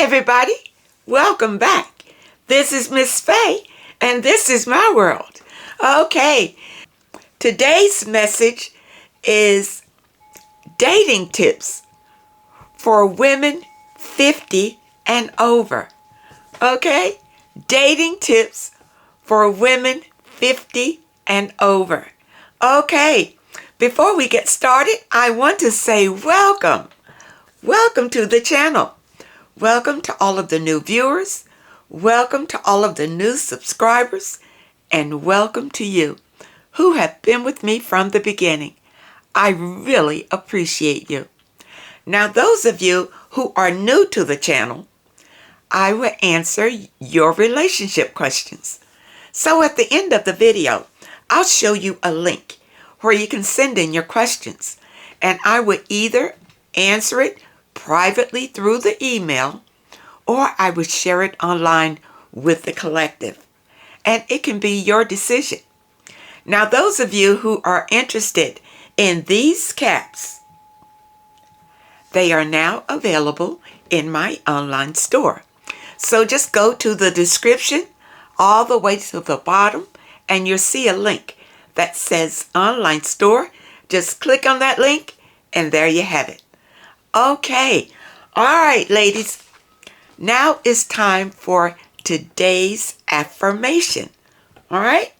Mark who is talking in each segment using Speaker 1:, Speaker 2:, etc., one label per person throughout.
Speaker 1: everybody, welcome back. This is Miss Faye, and this is my world. Okay, today's message is dating tips for women 50 and over. Okay, dating tips for women 50 and over. Okay, before we get started, I want to say welcome. Welcome to the channel. Welcome to all of the new viewers. Welcome to all of the new subscribers. And welcome to you who have been with me from the beginning. I really appreciate you. Now, those of you who are new to the channel, I will answer your relationship questions. So at the end of the video, I'll show you a link where you can send in your questions. And I will either answer it privately through the email, or I would share it online with the collective. And it can be your decision. Now, those of you who are interested in these caps, they are now available in my online store. So just go to the description all the way to the bottom, and you'll see a link that says online store. Just click on that link, and there you have it. Okay, all right, ladies. Now it's time for today's affirmation. All right?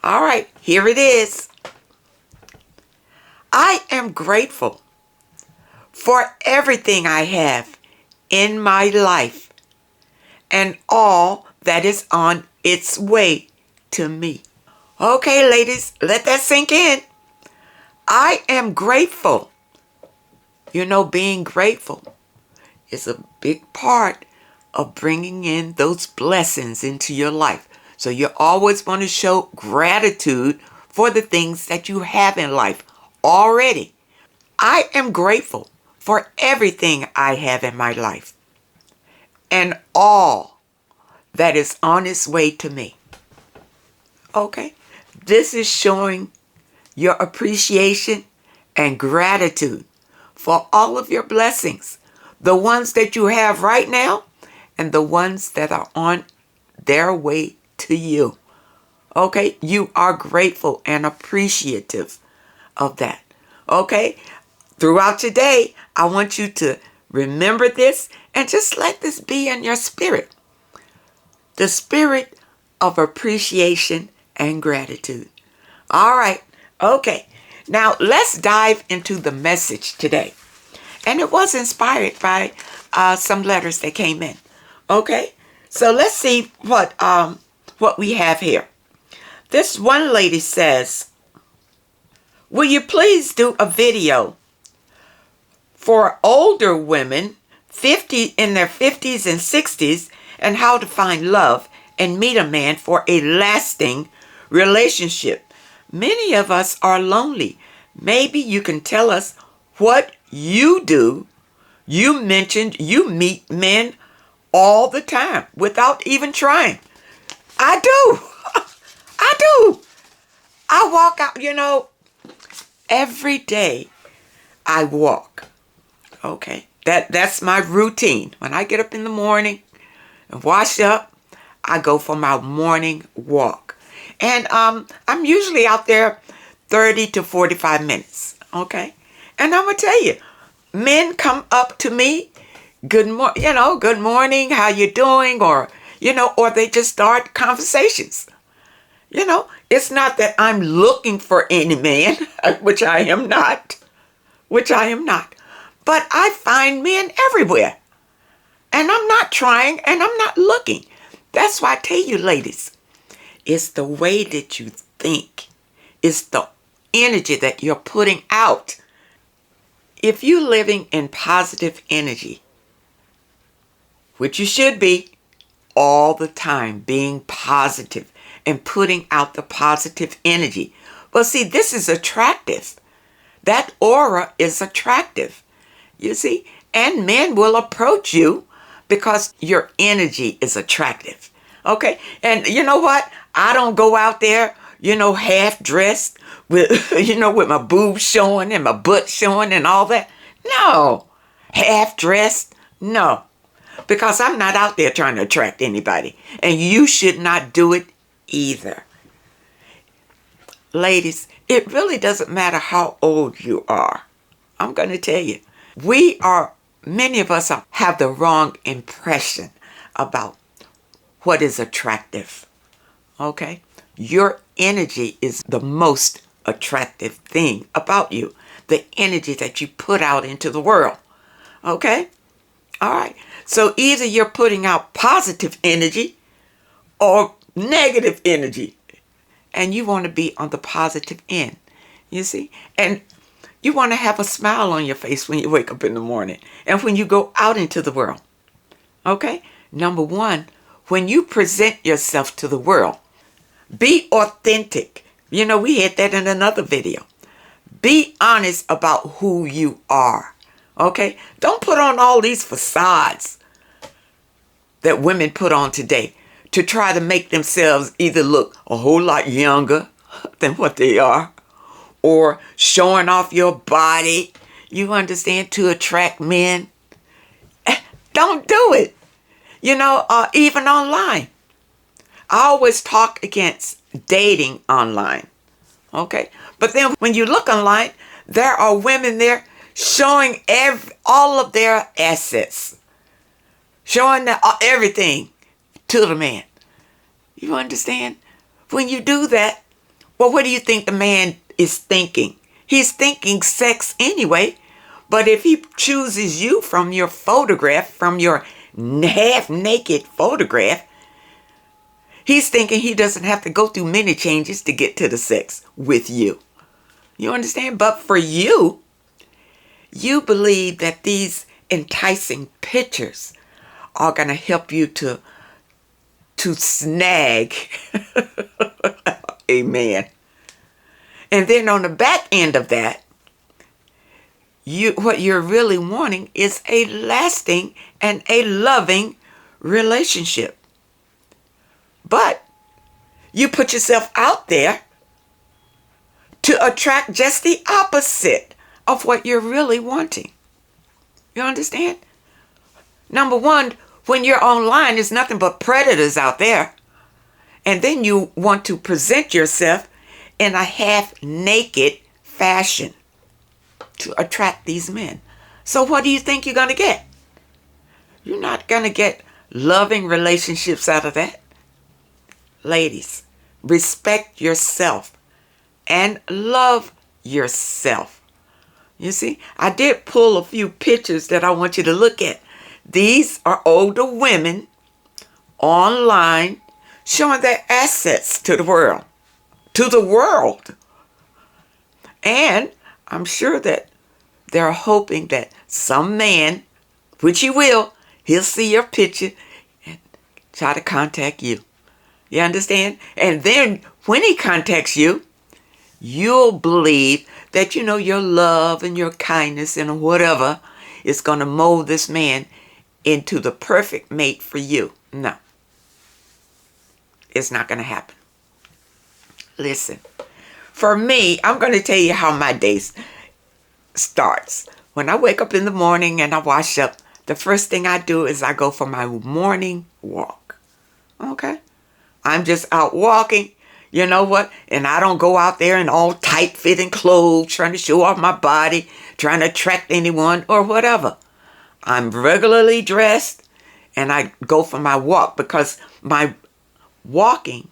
Speaker 1: All right, here it is. I am grateful for everything I have in my life and all that is on its way to me. Okay, ladies, let that sink in. I am grateful. You know, being grateful is a big part of bringing in those blessings into your life. So you always want to show gratitude for the things that you have in life already. I am grateful for everything I have in my life and all that is on its way to me. Okay? This is showing your appreciation and gratitude for all of your blessings, the ones that you have right now and the ones that are on their way to you. Okay? You are grateful and appreciative of that. Okay? Throughout your day, I want you to remember this and just let this be in your spirit. The spirit of appreciation and gratitude. All right. Okay. Now, let's dive into the message today. And it was inspired by some letters that came in. Okay? So let's see what we have here. This one lady says, will you please do a video for older women in their 50s and 60s and how to find love and meet a man for a lasting relationship? Many of us are lonely. Maybe you can tell us what you do. You mentioned you meet men all the time without even trying. I do. I do. I walk out, every day I walk. Okay. That's my routine. When I get up in the morning and wash up, I go for my morning walk. And I'm usually out there 30 to 45 minutes, okay? And I'm going to tell you, men come up to me, good morning, how you doing? Or they just start conversations. It's not that I'm looking for any man, which I am not. But I find men everywhere. And I'm not trying and I'm not looking. That's why I tell you, ladies, it's the way that you think. It's the energy that you're putting out. If you're living in positive energy, which you should be all the time, being positive and putting out the positive energy. Well, see, this is attractive. That aura is attractive, you see, and men will approach you because your energy is attractive. Okay. And you know what? I don't go out there, half dressed with, with my boobs showing and my butt showing and all that. No, half dressed. No, because I'm not out there trying to attract anybody. And you should not do it either. Ladies, it really doesn't matter how old you are. I'm going to tell you. Many of us have the wrong impression about what is attractive. Okay? Your energy is the most attractive thing about you. The energy that you put out into the world. Okay? All right. So either you're putting out positive energy or negative energy. And you want to be on the positive end. You see? And you want to have a smile on your face when you wake up in the morning and when you go out into the world. Okay? Number one, when you present yourself to the world, be authentic. You know, we had that in another video. Be honest about who you are. Okay? Don't put on all these facades that women put on today to try to make themselves either look a whole lot younger than what they are, or showing off your body, you understand, to attract men. Don't do it. You know, even online. I always talk against dating online. Okay? But then when you look online, there are women there showing all of their assets. Showing everything to the man. You understand? When you do that, well, what do you think the man is thinking? He's thinking sex anyway. But if he chooses you from your photograph, from your half-naked photograph, he's thinking he doesn't have to go through many changes to get to the sex with you. You understand? But for you, you believe that these enticing pictures are going to help you to snag a man. And then on the back end of that, what you're really wanting is a lasting and a loving relationship. But you put yourself out there to attract just the opposite of what you're really wanting. You understand? Number one, when you're online, there's nothing but predators out there. And then you want to present yourself in a half-naked fashion to attract these men. So what do you think you're going to get? You're not going to get loving relationships out of that. Ladies, respect yourself and love yourself. You see, I did pull a few pictures that I want you to look at. These are older women online showing their assets to the world. To the world. And I'm sure that they're hoping that some man, which he will, he'll see your picture and try to contact you. You understand? And then when he contacts you, you'll believe that, you know, your love and your kindness and whatever is going to mold this man into the perfect mate for you. No. It's not going to happen. Listen, for me, I'm going to tell you how my day starts. When I wake up in the morning and I wash up, the first thing I do is I go for my morning walk. Okay? I'm just out walking. You know what? And I don't go out there in all tight-fitting clothes, trying to show off my body, trying to attract anyone or whatever. I'm regularly dressed and I go for my walk because my walking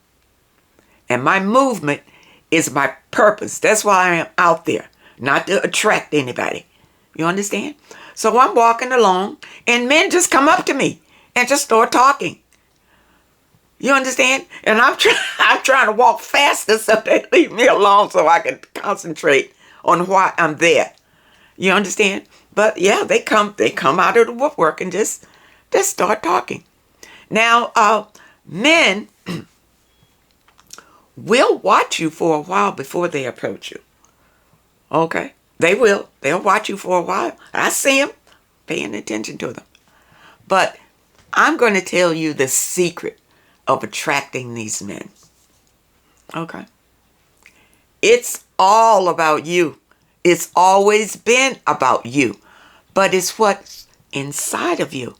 Speaker 1: and my movement is my purpose. That's why I am out there, not to attract anybody. You understand? So I'm walking along and men just come up to me and just start talking. You understand? And I'm trying to walk faster so they leave me alone so I can concentrate on why I'm there. You understand? But yeah, they come out of the woodwork and just start talking. Now, men will watch you for a while before they approach you. Okay? They will. They'll watch you for a while. I see them paying attention to them. But I'm going to tell you the secret of attracting these men. Okay? It's all about you. It's always been about you. But it's what's inside of you,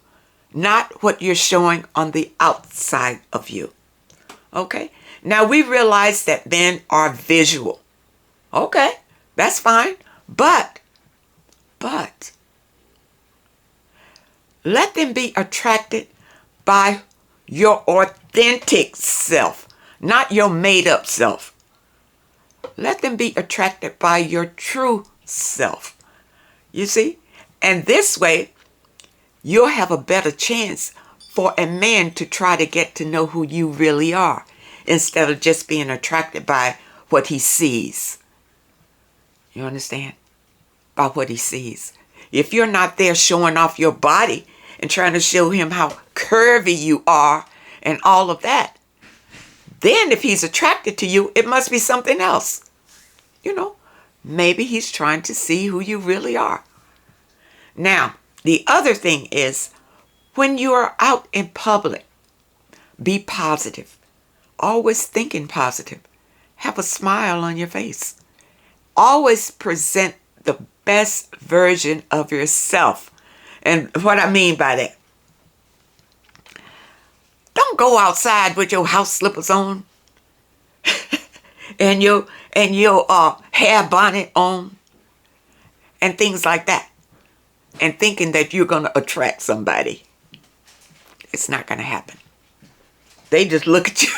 Speaker 1: not what you're showing on the outside of you. Okay? Now we realize that men are visual. Okay, that's fine. But, let them be attracted by your authentic self, not your made up self. Let them be attracted by your true self. You see? And this way, you'll have a better chance for a man to try to get to know who you really are, instead of just being attracted by what he sees. You understand? By what he sees. If you're not there showing off your body and trying to show him how curvy you are and all of that, then if he's attracted to you, it must be something else. You know, maybe he's trying to see who you really are. Now, the other thing is, when you are out in public, be positive. Always thinking positive. Have a smile on your face. Always present the best version of yourself. And what I mean by that, don't go outside with your house slippers on and your hair bonnet on and things like that, and thinking that you're going to attract somebody. It's not going to happen. They just look at you.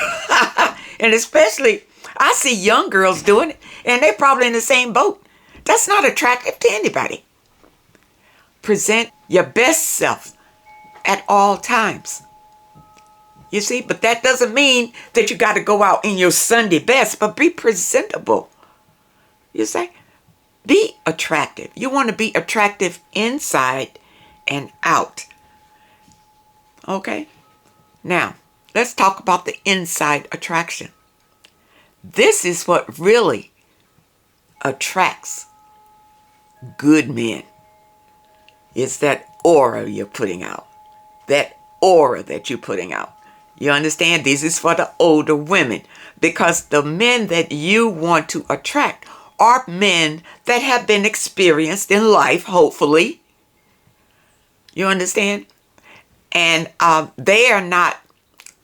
Speaker 1: And especially, I see young girls doing it, and they're probably in the same boat. That's not attractive to anybody. Present your best self at all times. You see, but that doesn't mean that you got to go out in your Sunday best, but be presentable. You say, be attractive. You want to be attractive inside and out. Okay? Now, let's talk about the inside attraction. This is what really attracts good men. It's that aura you're putting out. That aura that you're putting out. You understand? This is for the older women. Because the men that you want to attract are men that have been experienced in life, hopefully. You understand? And they are not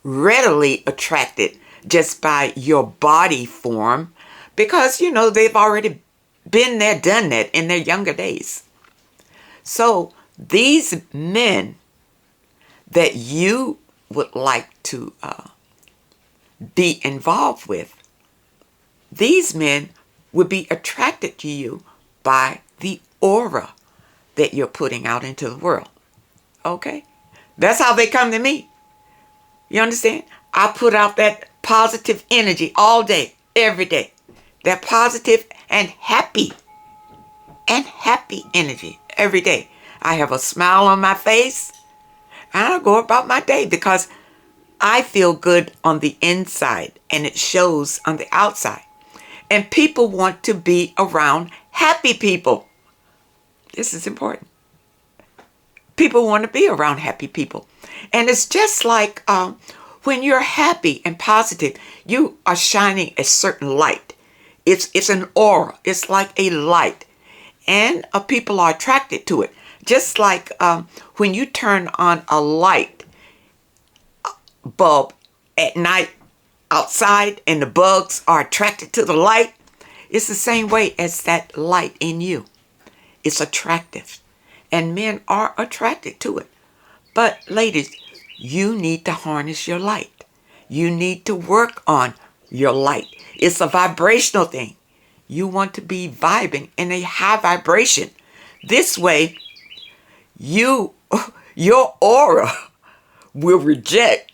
Speaker 1: readily attracted just by your body form, because, you know, they've already been there, done that in their younger days. So these men that you would like to be involved with, these men would be attracted to you by the aura that you're putting out into the world. Okay? That's how they come to me. You understand? I put out that positive energy all day, every day. That positive and happy energy every day. I have a smile on my face, and I go about my day because I feel good on the inside, and it shows on the outside. And people want to be around happy people. This is important. People want to be around happy people. And it's just like when you're happy and positive, you are shining a certain light. It's an aura. It's like a light. And people are attracted to it. Just like when you turn on a light bulb at night outside and the bugs are attracted to the light, it's the same way as that light in you. It's attractive. And men are attracted to it. But ladies, you need to harness your light. You need to work on your light. It's a vibrational thing. You want to be vibing in a high vibration. This way, your aura will reject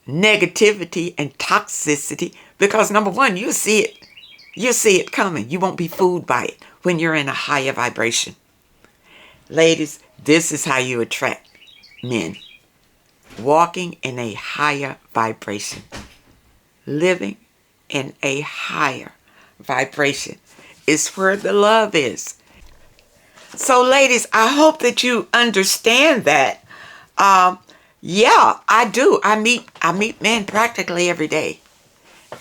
Speaker 1: negativity and toxicity, because number one, you see it. You see it coming. You won't be fooled by it when you're in a higher vibration. Ladies, this is how you attract men. Walking in a higher vibration. Living in a higher vibration is where the love is. So ladies, I hope that you understand that. Yeah, I do. I meet men practically every day.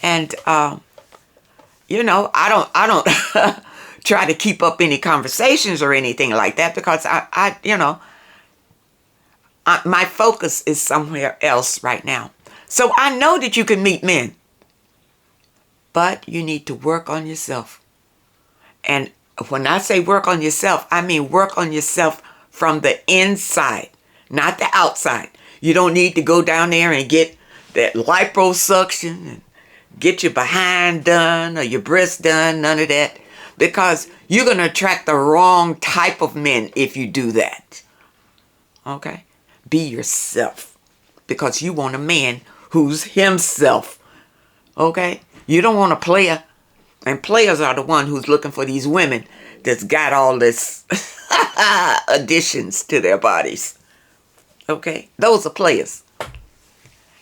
Speaker 1: And you know, I don't try to keep up any conversations or anything like that, because I you know, My focus is somewhere else right now. So I know that you can meet men, but you need to work on yourself. And when I say work on yourself, I mean work on yourself from the inside, not the outside. You don't need to go down there and get that liposuction and get your behind done or your breasts done, none of that. Because you're going to attract the wrong type of men if you do that. Okay? Be yourself. Because you want a man who's himself. Okay? You don't want a player. And players are the one who's looking for these women that's got all this additions to their bodies. Okay? Those are players.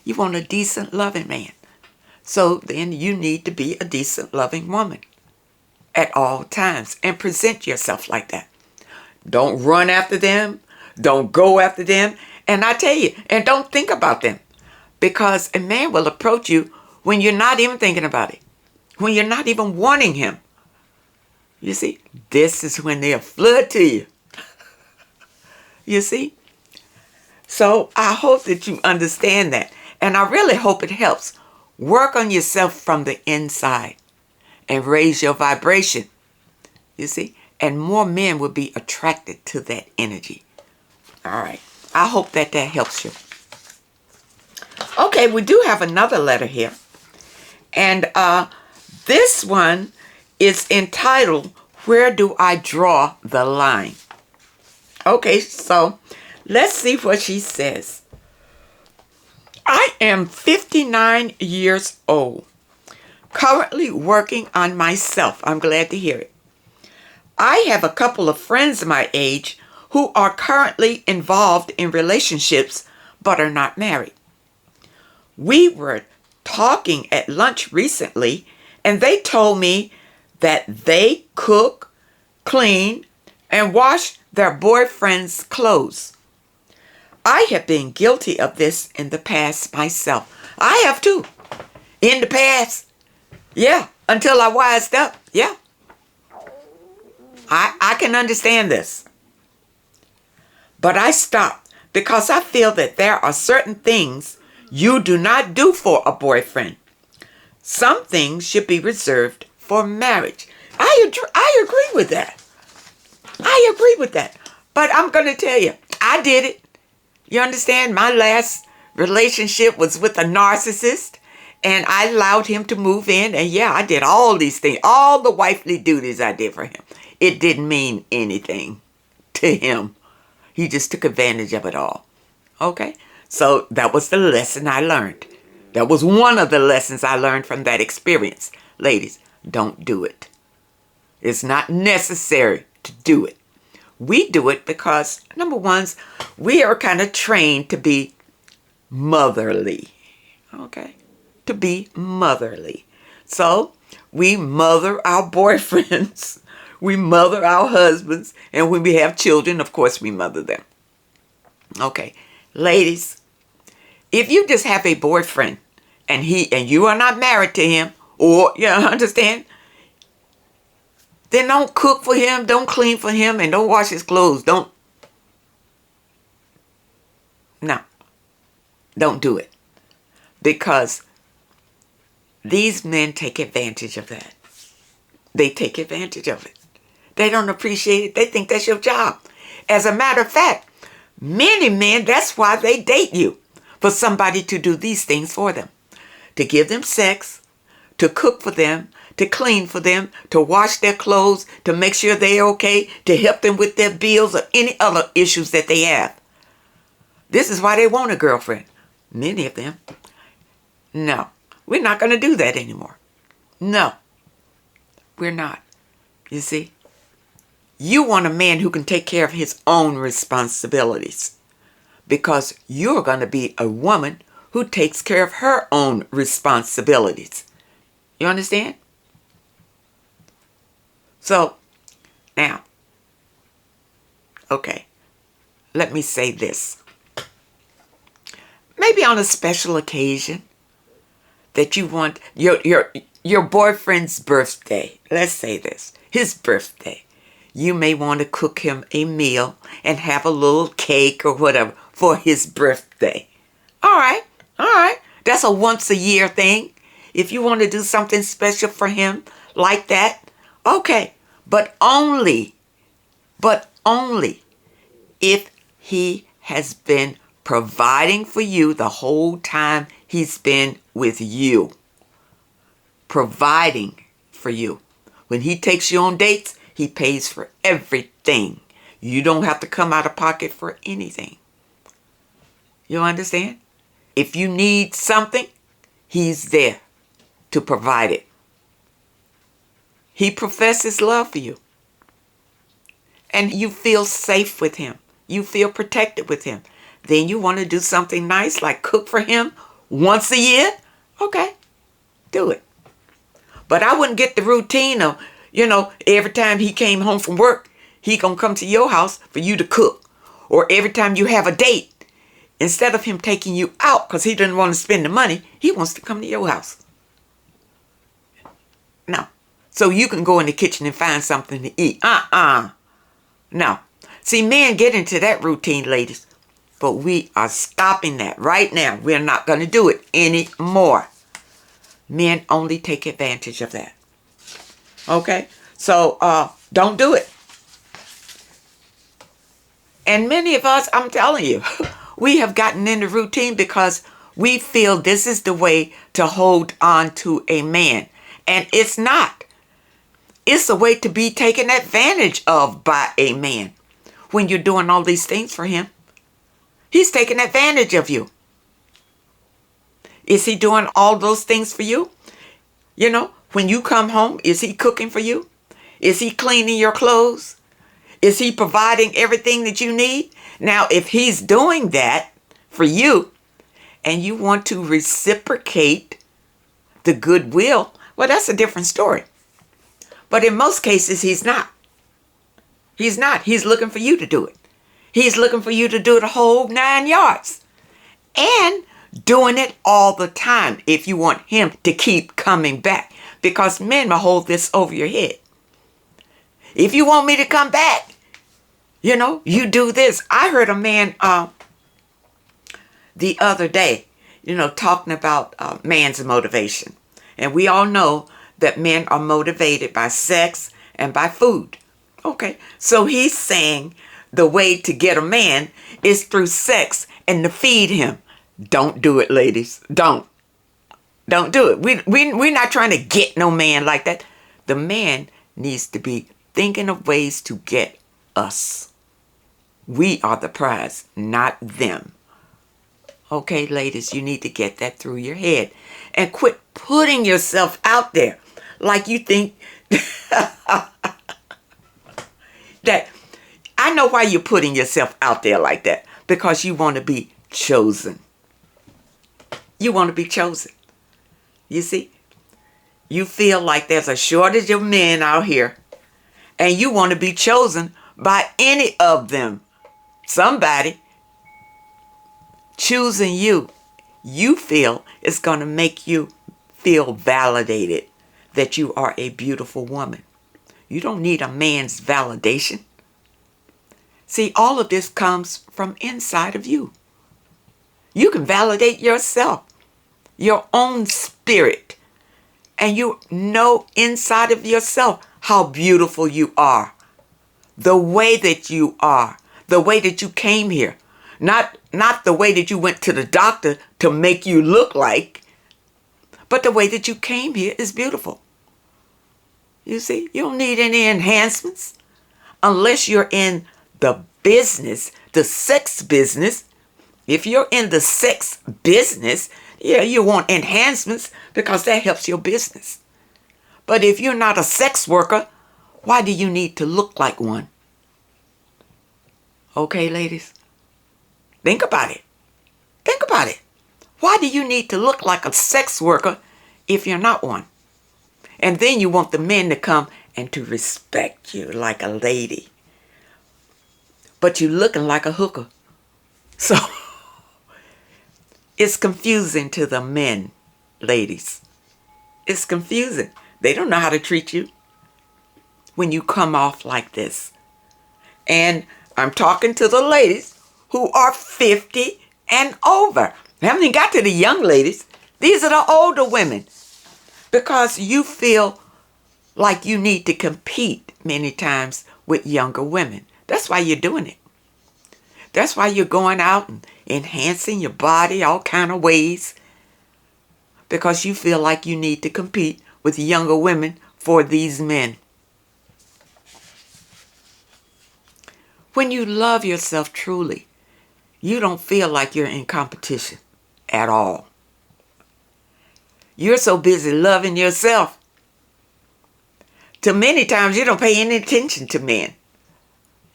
Speaker 1: You want a decent, loving man. So then you need to be a decent, loving woman at all times and present yourself like that. Don't run after them. Don't go after them. And I tell you, and don't think about them, because a man will approach you when you're not even thinking about it, when you're not even wanting him. You see, this is when they'll flood to you. You see? So I hope that you understand that. And I really hope it helps. Work on yourself from the inside and raise your vibration. You see? And more men will be attracted to that energy. All right. I hope that helps you. Okay, we do have another letter here. And this one is entitled, Where Do I Draw the Line? Okay, so let's see what she says. I am 59 years old, currently working on myself. I'm glad to hear it. I have a couple of friends my age who are currently involved in relationships but are not married. We were talking at lunch recently, and they told me that they cook, clean, and wash their boyfriend's clothes. I have been guilty of this in the past myself. I have too. In the past. Yeah. Until I wised up. Yeah. I can understand this. But I stopped because I feel that there are certain things you do not do for a boyfriend. Some things should be reserved for marriage. I agree with that. I agree with that. But I'm going to tell you, I did it. You understand? My last relationship was with a narcissist, and I allowed him to move in. And yeah, I did all these things, all the wifely duties I did for him. It didn't mean anything to him. He just took advantage of it all. Okay? So that was the lesson I learned. That was one of the lessons I learned from that experience. Ladies, don't do it. It's not necessary to do it. We do it because, number one, we are kind of trained to be motherly. Okay? To be motherly. So we mother our boyfriends. We mother our husbands. And when we have children, of course, we mother them. Okay. Ladies, if you just have a boyfriend and you are not married to him, or, you understand? Then don't cook for him, don't clean for him, and don't wash his clothes. Don't do it. Because these men take advantage of that. They take advantage of it. They don't appreciate it. They think that's your job. As a matter of fact, many men, that's why they date you. For somebody to do these things for them. To give them sex, to cook for them, to clean for them, to wash their clothes, to make sure they're okay, to help them with their bills or any other issues that they have. This is why they want a girlfriend. Many of them. No, we're not going to do that anymore. No, we're not. You see, you want a man who can take care of his own responsibilities, because you're going to be a woman who takes care of her own responsibilities. You understand? So, now, okay, let me say this. Maybe on a special occasion that you want your boyfriend's birthday, let's say this, his birthday. you may want to cook him a meal and have a little cake or whatever for his birthday. All right, all right. That's a once a year thing. If you want to do something special for him like that, okay. But only if he has been providing for you the whole time he's been with you. Providing for you. When he takes you on dates, he pays for everything. You don't have to come out of pocket for anything. You understand? If you need something, he's there to provide it. He professes love for you. And you feel safe with him. You feel protected with him. Then you want to do something nice like cook for him once a year? Okay, do it. But I wouldn't get the routine of, every time he came home from work, he gonna come to your house for you to cook. Or every time you have a date, instead of him taking you out because he didn't want to spend the money, he wants to come to your house. No. So you can go in the kitchen and find something to eat. No. See, men get into that routine, ladies. But we are stopping that right now. We're not going to do it anymore. Men only take advantage of that. Okay? So, don't do it. And many of us, I'm telling you, we have gotten into routine because we feel this is the way to hold on to a man. And it's not. It's a way to be taken advantage of by a man. When you're doing all these things for him, he's taking advantage of you. Is he doing all those things for you? When you come home, is he cooking for you? Is he cleaning your clothes? Is he providing everything that you need? Now, if he's doing that for you and you want to reciprocate the goodwill, well, that's a different story. But in most cases, he's not. He's not. He's looking for you to do it. He's looking for you to do the whole 9 yards. And doing it all the time if you want him to keep coming back. Because men will hold this over your head. If you want me to come back, you do this. I heard a man the other day, talking about man's motivation. And we all know that men are motivated by sex and by food. Okay, so he's saying the way to get a man is through sex and to feed him. Don't do it, ladies. Don't do it. We're not trying to get no man like that. The man needs to be thinking of ways to get us. We are the prize, not them. Okay, ladies, you need to get that through your head. And quit putting yourself out there like you think that. I know why you're putting yourself out there like that. Because you want to be chosen. You want to be chosen. You see? You feel like there's a shortage of men out here. And you want to be chosen by any of them. Somebody choosing you, you feel is going to make you feel validated that you are a beautiful woman. You don't need a man's validation. See, all of this comes from inside of you. You can validate yourself, your own spirit, and you know inside of yourself how beautiful you are. The way that you are, the way that you came here, not the way that you went to the doctor to make you look like, but the way that you came here is beautiful. You see, you don't need any enhancements unless you're in the business, the sex business. If you're in the sex business, yeah, you want enhancements because that helps your business. But if you're not a sex worker, why do you need to look like one? Okay, ladies? Think about it. Think about it. Why do you need to look like a sex worker if you're not one? And then you want the men to come and to respect you like a lady. But you're looking like a hooker. So it's confusing to the men, ladies. It's confusing. They don't know how to treat you. when you come off like this. And I'm talking to the ladies who are 50 and over. I haven't even got to the young ladies. These are the older women. Because you feel like you need to compete many times with younger women. That's why you're doing it. That's why you're going out and enhancing your body all kind of ways. Because you feel like you need to compete with younger women for these men. When you love yourself truly, you don't feel like you're in competition at all. You're so busy loving yourself. Too many times you don't pay any attention to men.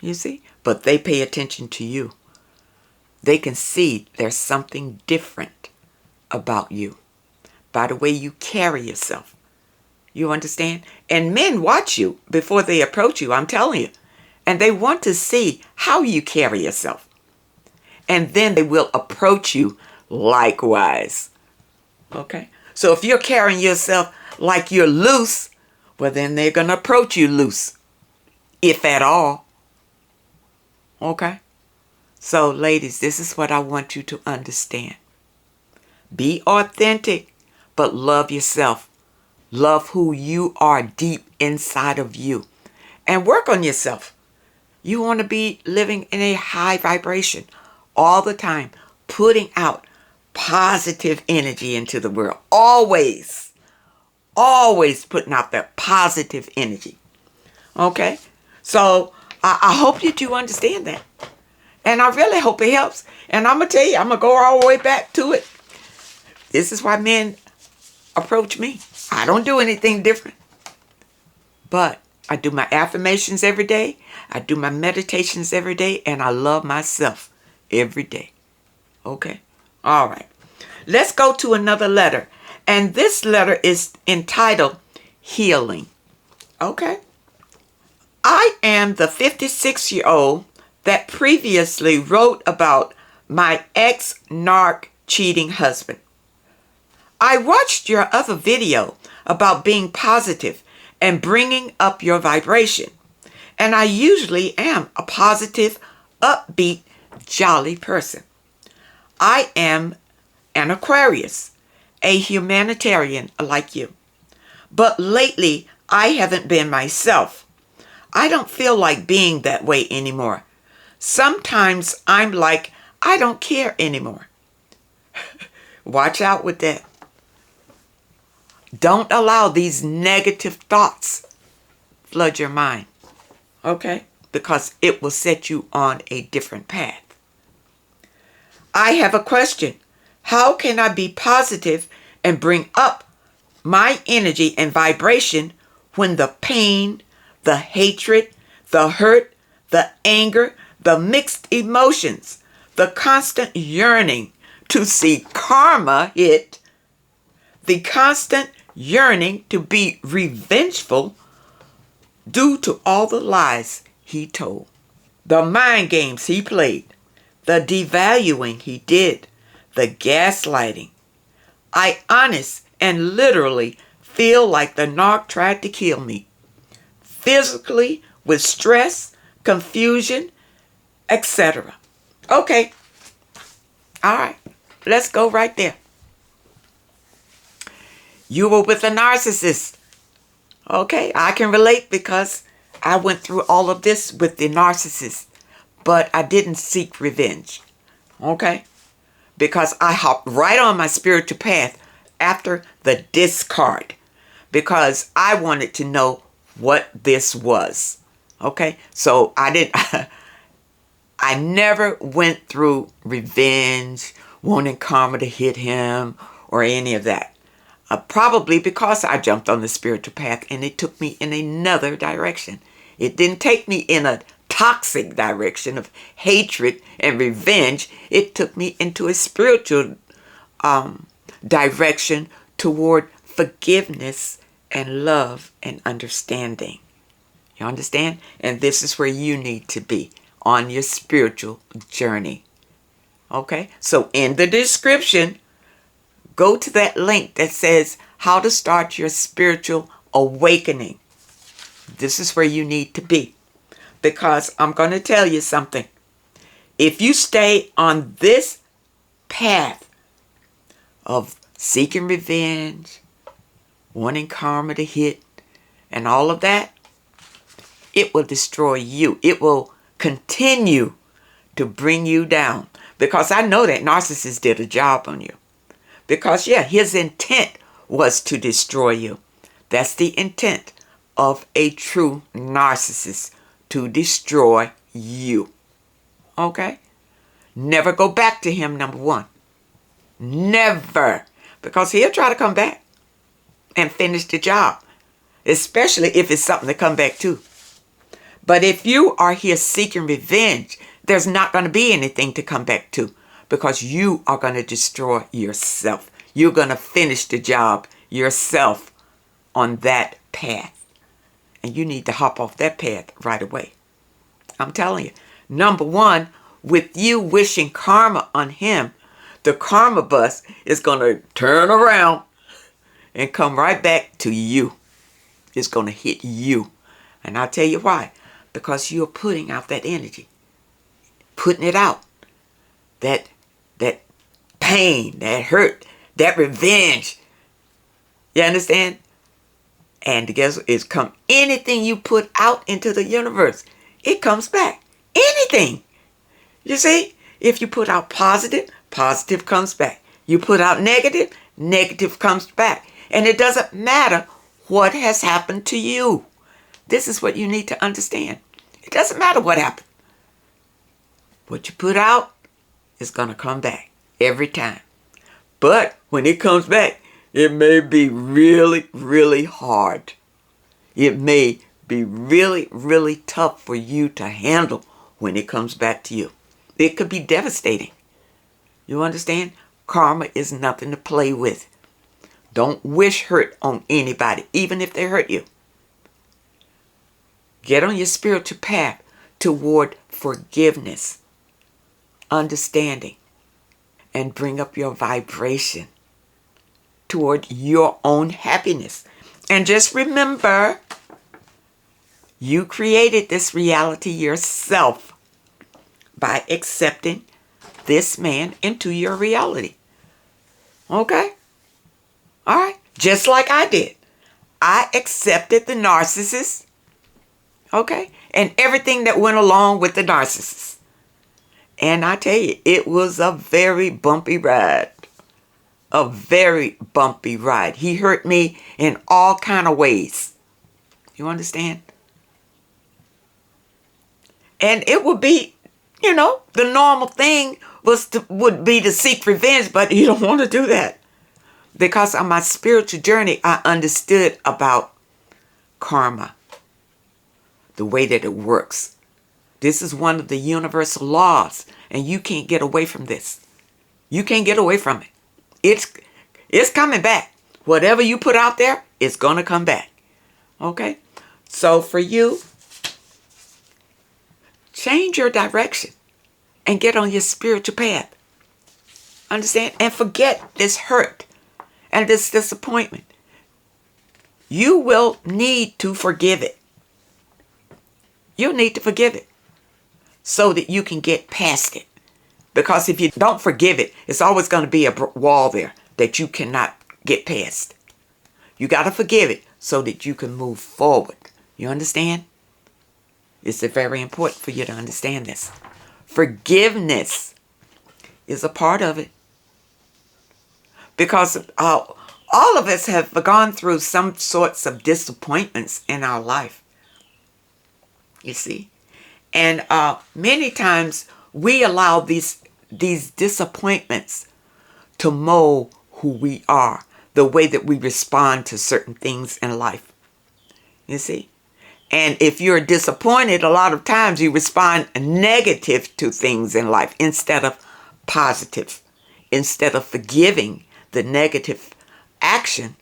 Speaker 1: You see? But they pay attention to you. They can see there's something different about you by the way you carry yourself. You understand? And men watch you before they approach you, I'm telling you. And they want to see how you carry yourself. And then they will approach you likewise. Okay? So if you're carrying yourself like you're loose, well, then they're going to approach you loose, if at all. Okay? So, ladies, this is what I want you to understand. Be authentic, but love yourself. Love who you are deep inside of you. And work on yourself. You want to be living in a high vibration all the time, putting out positive energy into the world. Always putting out that positive energy. Okay? So I hope that you understand that. And I really hope it helps. And I'm going to tell you, I'm going to go all the way back to it. This is why men approach me. I don't do anything different. But I do my affirmations every day. I do my meditations every day. And I love myself every day. Okay? All right. Let's go to another letter. And this letter is entitled Healing. Okay? I am the 56-year-old that previously wrote about my ex-narc cheating husband. I watched your other video about being positive and bringing up your vibration. And I usually am a positive, upbeat, jolly person. I am an Aquarius, a humanitarian like you. But lately, I haven't been myself. I don't feel like being that way anymore. Sometimes I'm like, I don't care anymore. Watch out with that. Don't allow these negative thoughts flood your mind. Okay? Because it will set you on a different path. I have a question. How can I be positive and bring up my energy and vibration when the pain, the hatred, the hurt, the anger, the mixed emotions, the constant yearning to see karma hit, the constant yearning to be revengeful due to all the lies he told, the mind games he played, the devaluing he did, the gaslighting. I honest and literally feel like the narc tried to kill me, physically, with stress, confusion, etc. Okay. All right. Let's go right there. You were with a narcissist. Okay. I can relate because I went through all of this with the narcissist, but I didn't seek revenge. Okay. Because I hopped right on my spiritual path after the discard because I wanted to know what this was. Okay. So I never went through revenge, wanting karma to hit him or any of that. Probably because I jumped on the spiritual path and it took me in another direction. It didn't take me in a toxic direction of hatred and revenge. It took me into a spiritual direction toward forgiveness and love and understanding. You understand? And this is where you need to be on your spiritual journey. Okay? So in the description, go to that link that says how to start your spiritual awakening. This is where you need to be. Because I'm going to tell you something. If you stay on this path of seeking revenge, wanting karma to hit, and all of that, it will destroy you. It will continue to bring you down. Because I know that narcissist did a job on you. Because, yeah, his intent was to destroy you. That's the intent of a true narcissist, to destroy you. Okay? Never go back to him, number one. Never. Because he'll try to come back and finish the job. Especially if it's something to come back to. But if you are here seeking revenge, there's not going to be anything to come back to. Because you are going to destroy yourself. You're going to finish the job yourself on that path. And you need to hop off that path right away. I'm telling you. Number one, with you wishing karma on him, the karma bus is going to turn around and come right back to you. It's going to hit you. And I'll tell you why. Because you're putting out that energy. Putting it out. That pain, that hurt, that revenge. You understand? And guess what? It's come anything you put out into the universe, it comes back. Anything. You see? If you put out positive, positive comes back. You put out negative, negative comes back. And it doesn't matter what has happened to you. This is what you need to understand. It doesn't matter what happened. What you put out is going to come back every time. But when it comes back, it may be really, really hard. It may be really, really tough for you to handle when it comes back to you. It could be devastating. You understand? Karma is nothing to play with. Don't wish hurt on anybody, even if they hurt you. Get on your spiritual path toward forgiveness, understanding, and bring up your vibration toward your own happiness. And just remember, you created this reality yourself by accepting this man into your reality. Okay? All right? Just like I did. I accepted the narcissist. Okay? And everything that went along with the narcissist. And I tell you, it was a very bumpy ride. A very bumpy ride. He hurt me in all kind of ways. You understand? And it would be, the normal thing would be to seek revenge, but you don't want to do that. Because on my spiritual journey, I understood about karma. The way that it works. This is one of the universal laws. And you can't get away from this. You can't get away from it. It's coming back. Whatever you put out there, it's going to come back. Okay? So for you, change your direction and get on your spiritual path. Understand? And forget this hurt and this disappointment. You will need to forgive it. You'll need to forgive it so that you can get past it. Because if you don't forgive it, it's always going to be a wall there that you cannot get past. You got to forgive it so that you can move forward. You understand? It's very important for you to understand this. Forgiveness is a part of it. Because all of us have gone through some sorts of disappointments in our life. You see? And many times we allow these disappointments to mold who we are, the way that we respond to certain things in life. You see? And if you're disappointed, a lot of times you respond negative to things in life instead of positive, instead of forgiving the negative action.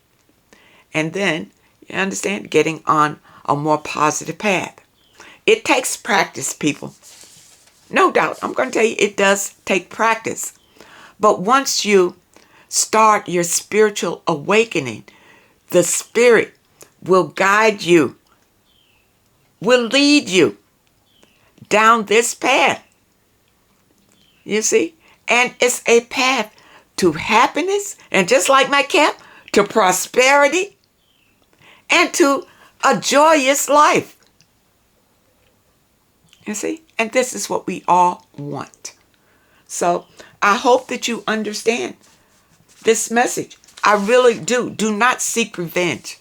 Speaker 1: And then, you understand, getting on a more positive path. It takes practice, people. No doubt. I'm going to tell you, it does take practice. But once you start your spiritual awakening, the Spirit will guide you will lead you down this path. You see? And it's a path to happiness, and just like my cap, to prosperity, and to a joyous life. You see? And this is what we all want. So I hope that you understand this message. I really do. Do not seek revenge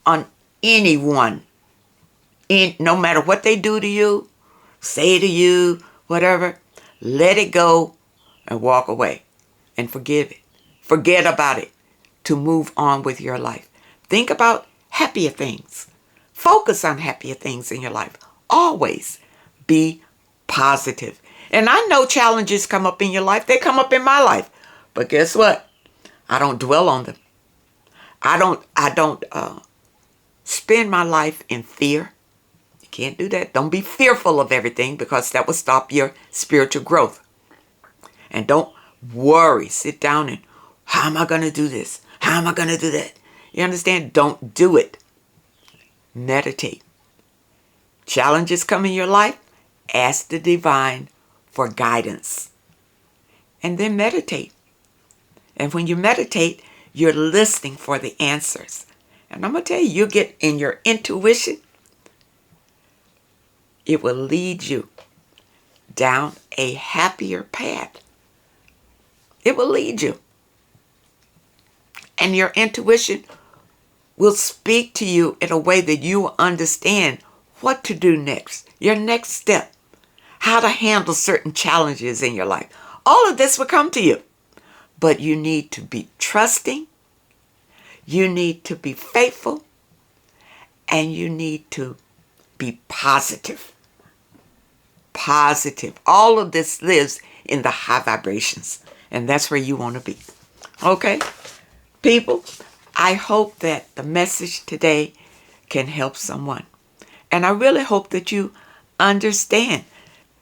Speaker 1: on anyone. No matter what they do to you, say to you, whatever, let it go and walk away and forgive it. Forget about it to move on with your life. Think about happier things. Focus on happier things in your life. Always be positive. And I know challenges come up in your life. They come up in my life. But guess what? I don't dwell on them. I don't spend my life in fear. You can't do that. Don't be fearful of everything, because that will stop your spiritual growth. And don't worry. Sit down and, how am I going to do this? How am I going to do that? You understand? Don't do it. Meditate. Challenges come in your life. Ask the divine for guidance. And then meditate. And when you meditate, you're listening for the answers. And I'm going to tell you, you'll get in your intuition. It will lead you down a happier path. It will lead you. And your intuition will speak to you in a way that you will understand what to do next. Your next step. How to handle certain challenges in your life. All of this will come to you. But you need to be trusting. You need to be faithful. And you need to be positive. Positive. All of this lives in the high vibrations. And that's where you want to be. Okay? People, I hope that the message today can help someone. And I really hope that you understand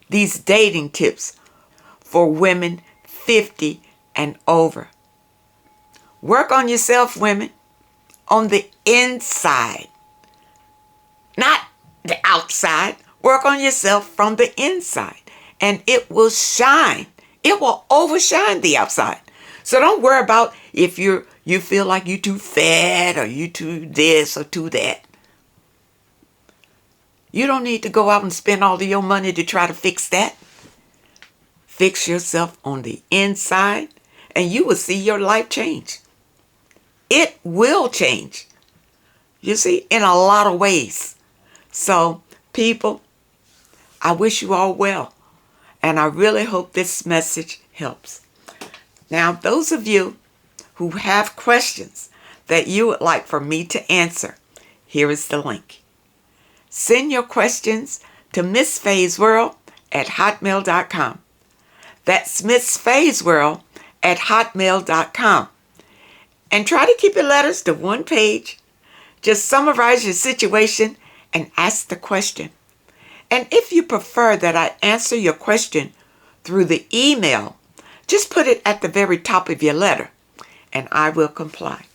Speaker 1: these dating tips for women 50 and over. Work on yourself, women, on the inside, not the outside. Work on yourself from the inside, and it will shine. It will overshine the outside. So don't worry about if you feel like you're too fat or you too this or too that. You don't need to go out and spend all of your money to try to fix that. Fix yourself on the inside, and you will see your life change. It will change. You see, in a lot of ways. So, people, I wish you all well. And I really hope this message helps. Now, those of you who have questions that you would like for me to answer, here is the link. Send your questions to MissFayesWorld@hotmail.com. That's MissFayesWorld@hotmail.com. And try to keep your letters to one page. Just summarize your situation and ask the question. And if you prefer that I answer your question through the email, just put it at the very top of your letter, and I will comply.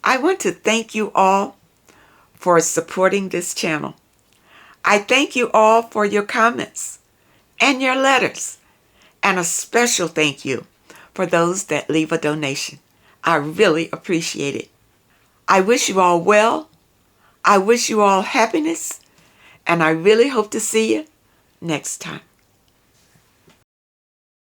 Speaker 1: I want to thank you all for supporting this channel. I thank you all for your comments and your letters, and a special thank you for those that leave a donation. I really appreciate it. I wish you all well. I wish you all happiness, and I really hope to see you next time.